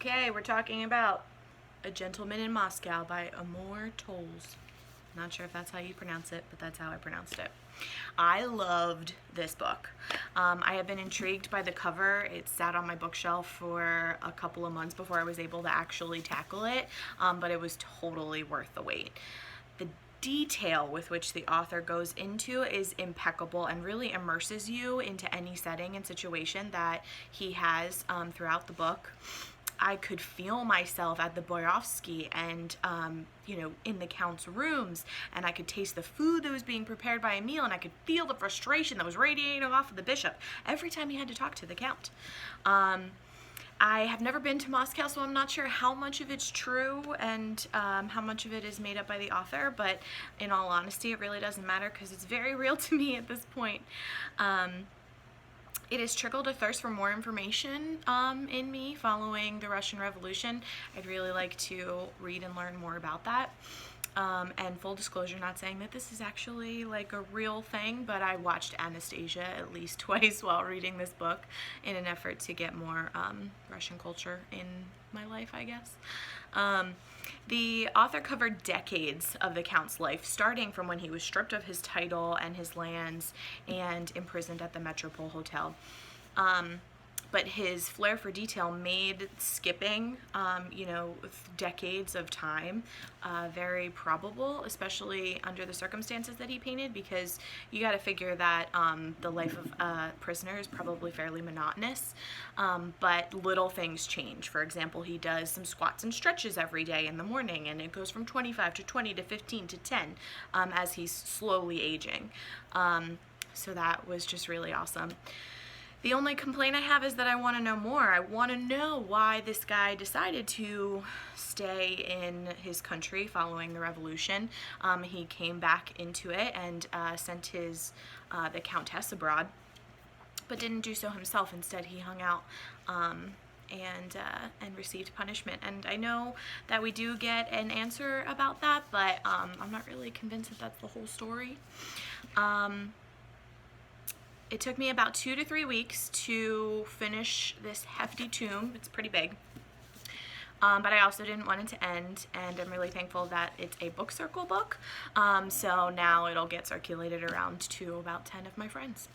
Okay, we're talking about A Gentleman in Moscow by Amor Towles. Not sure if that's how you pronounce it, but that's how I pronounced it. I loved this book. I have been intrigued by the cover. It sat on my bookshelf for a couple of months before I was able to actually tackle it, but it was totally worth the wait. The detail with which the author goes into is impeccable and really immerses you into any setting and situation that he has throughout the book. I could feel myself at the Boyovsky and, in the Count's rooms, and I could taste the food that was being prepared by Emil, and I could feel the frustration that was radiating off of the bishop every time he had to talk to the Count. I have never been to Moscow, so I'm not sure how much of it's true and how much of it is made up by the author, but in all honesty, it really doesn't matter because it's very real to me at this point. It has trickled a thirst for more information in me following the Russian Revolution. I'd really like to read and learn more about that. And full disclosure, not saying that this is actually like a real thing, but I watched Anastasia at least twice while reading this book in an effort to get more Russian culture in my life, I guess. The author covered decades of the Count's life, starting from when he was stripped of his title and his lands and imprisoned at the Metropole Hotel. But his flair for detail made skipping, decades of time very probable, especially under the circumstances that he painted, because you got to figure that the life of a prisoner is probably fairly monotonous, but little things change. For example, he does some squats and stretches every day in the morning, and it goes from 25 to 20 to 15 to 10 as he's slowly aging. So that was just really awesome. The only complaint I have is that I want to know more. I want to know why this guy decided to stay in his country following the revolution. He came back into it and sent the Countess abroad, but didn't do so himself. Instead, he hung out and received punishment. And I know that we do get an answer about that, but I'm not really convinced that that's the whole story. It took me about 2 to 3 weeks to finish this hefty tome. It's pretty big. But I also didn't want it to end, and I'm really thankful that it's a book circle book. So now it'll get circulated around to about 10 of my friends.